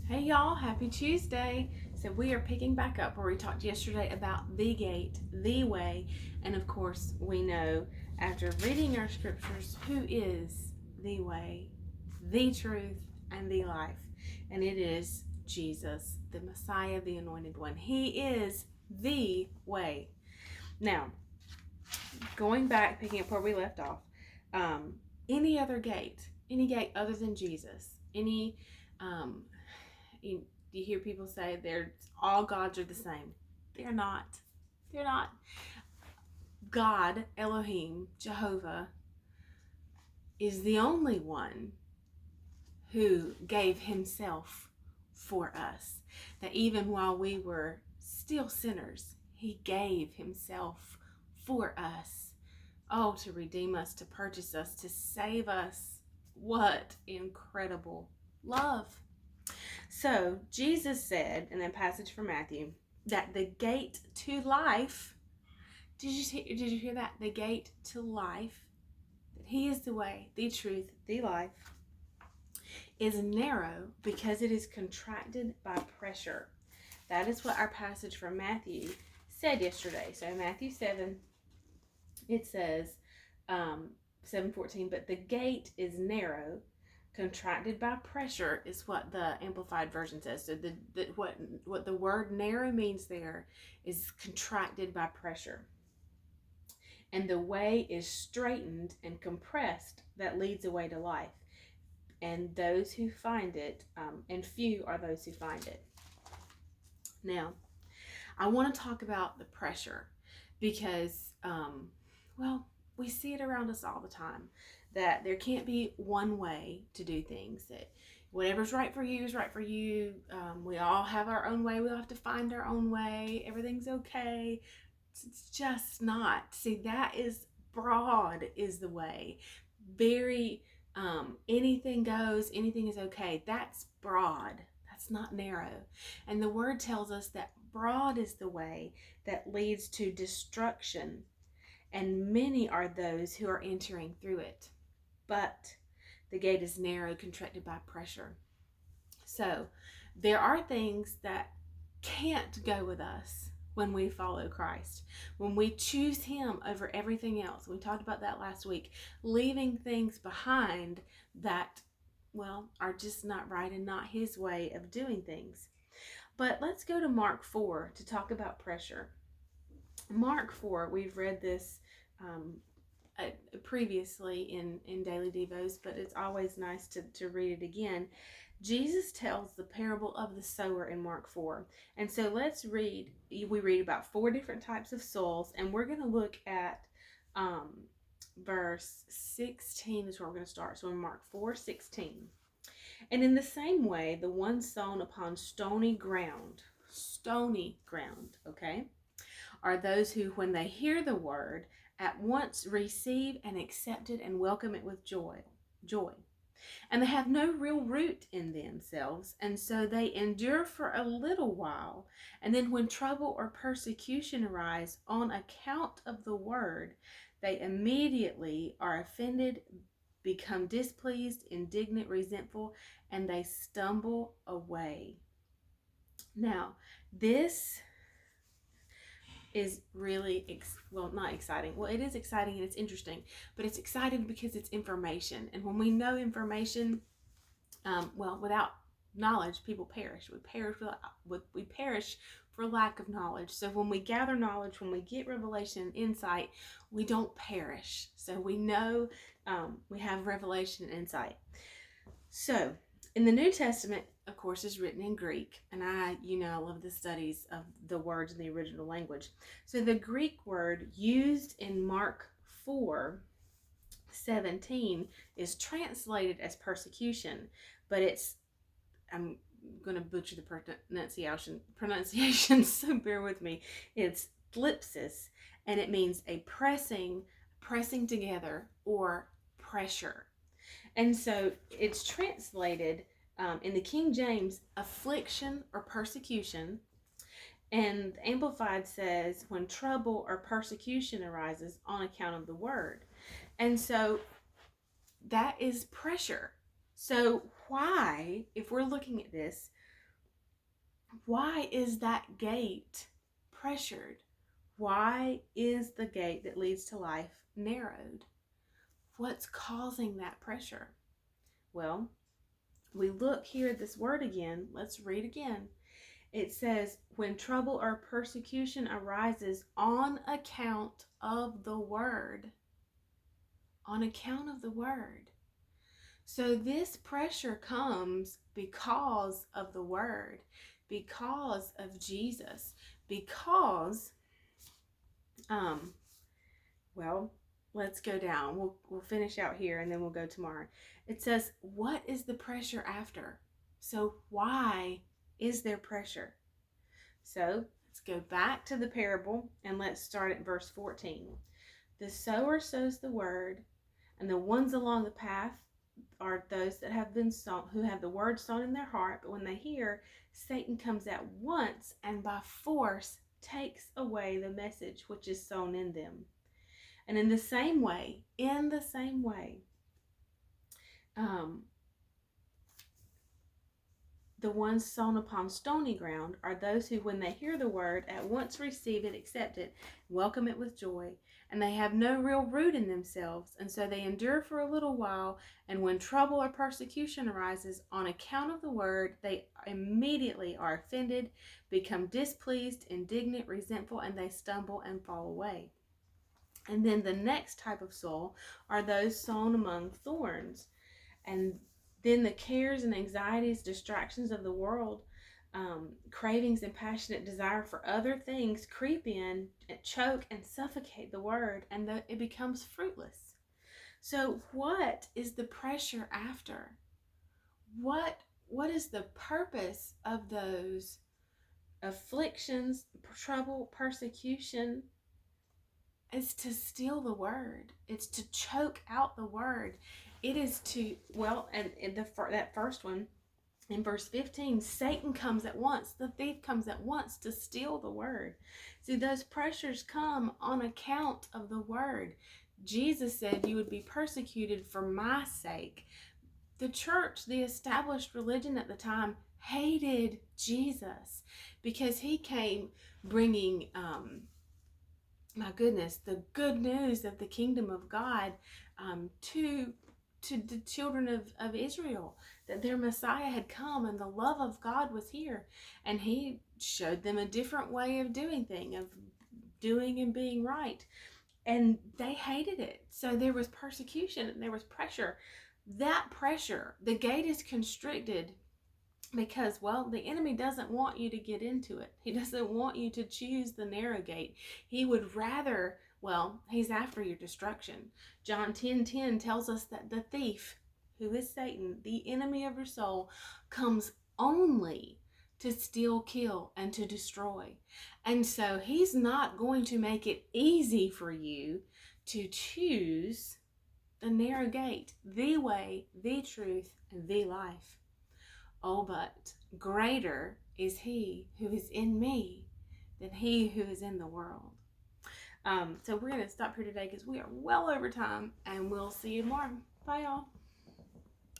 Hey y'all, happy Tuesday. So we are picking back up where we talked yesterday about the gate, the way, and of course we know after reading our scriptures who is the way, the truth, and the life. And it is Jesus, the Messiah, the anointed one. He is the way. Now, going back, picking up where we left off, um, any gate other than Jesus, um, you hear people say they're all gods are the same. They're not. They're not. God, Elohim, Jehovah, is the only one who gave himself for us. That even while we were still sinners, he gave himself for us. Oh, to redeem us, to purchase us, to save us. What incredible love. So Jesus said in the passage from Matthew that the gate to life, did you hear that? The gate to life, that he is the way, the truth, the life, is narrow because it is contracted by pressure. That is what our passage from Matthew said yesterday. So Matthew 7, it says, 7:14, but the gate is narrow, contracted by pressure is what the amplified version says. So what the word narrow means there is contracted by pressure, and the way is straightened and compressed that leads away to life, and those who find it, and few are those who find it. Now, I want to talk about the pressure because, well, we see it around us all the time that there can't be one way to do things, that whatever's right for you is right for you. We all have our own way. We all have to find our own way. Everything's okay. It's just not. See, that is broad is the way. Very, anything goes, anything is okay. That's broad. That's not narrow. And the word tells us that broad is the way that leads to destruction, and many are those who are entering through it. But the gate is narrow, contracted by pressure. So there are things that can't go with us when we follow Christ, when we choose him over everything else. We talked about that last week, leaving things behind that, well, are just not right and not his way of doing things. But let's go to Mark 4 to talk about pressure. Mark 4, we've read this previously in Daily Devos, but it's always nice to read it again. Jesus tells the parable of the sower in Mark 4. And so let's read, we read about 4 different types of soils, and we're going to look at verse 16 is where we're going to start. So in Mark 4:16. And in the same way, the one sown upon stony ground, okay, are those who, when they hear the word, at once receive and accept it and welcome it with joy. And they have no real root in themselves, and so they endure for a little while. And then when trouble or persecution arise on account of the word, they immediately are offended, become displeased, indignant, resentful, and they stumble away. Now, this is really, well, not exciting. Well, it is exciting and it's interesting, but it's exciting because it's information. And when we know information, well, without knowledge, people perish. We perish for lack of knowledge. So when we gather knowledge, when we get revelation and insight, we don't perish. So we know, we have revelation and insight. So in the New Testament, of course, is written in Greek, and I love the studies of the words in the original language. So the Greek word used in Mark 4:17 is translated as persecution, but I'm going to butcher the pronunciation, so bear with me. It's thlipsis, and it means a pressing together, or pressure. And so it's translated in the King James, affliction or persecution. And the Amplified says, when trouble or persecution arises on account of the word. And so that is pressure. So why, if we're looking at this, Why is that gate pressured? Why is the gate that leads to life narrowed? What's causing that pressure? Well, we look here at this word again. Let's read again. It says, when trouble or persecution arises on account of the word. On account of the word. So this pressure comes because of the word, because of Jesus, because, well, let's go down. We'll finish out here and then we'll go tomorrow. It says, what is the pressure after? So why is there pressure? So let's go back to the parable and let's start at verse 14. The sower sows the word, and the ones along the path are those that have been sown, who have the word sown in their heart, but when they hear, Satan comes at once and by force takes away the message which is sown in them. And in the same way, the ones sown upon stony ground are those who, when they hear the word, at once receive it, accept it, welcome it with joy, and they have no real root in themselves, and so they endure for a little while, and when trouble or persecution arises on account of the word, they immediately are offended, become displeased, indignant, resentful, and they stumble and fall away. And then the next type of soil are those sown among thorns. And then the cares and anxieties, distractions of the world, cravings and passionate desire for other things creep in and choke and suffocate the word, and it becomes fruitless. So what is the pressure after? What is the purpose of those afflictions, trouble, persecution? It's to steal the word. It's to choke out the word. It is to, well, and in that first one, in verse 15, Satan comes at once. The thief comes at once to steal the word. See, those pressures come on account of the word. Jesus said you would be persecuted for my sake. The church, the established religion at the time, hated Jesus because he came bringing, my goodness, the good news of the kingdom of God to the children of Israel, that their Messiah had come and the love of God was here, and he showed them a different way of doing things, of doing and being right, and they hated it. So there was persecution and there was pressure. That pressure, the gate is constricted because, well, the enemy doesn't want you to get into it. He doesn't want you to choose the narrow gate. He would rather, well, he's after your destruction. John 10:10 tells us that the thief, who is Satan, the enemy of your soul, comes only to steal, kill, and to destroy. And so he's not going to make it easy for you to choose the narrow gate, the way, the truth, and the life. Oh, but greater is he who is in me than he who is in the world. So we're going to stop here today because we are well over time, and we'll see you tomorrow. Bye, y'all.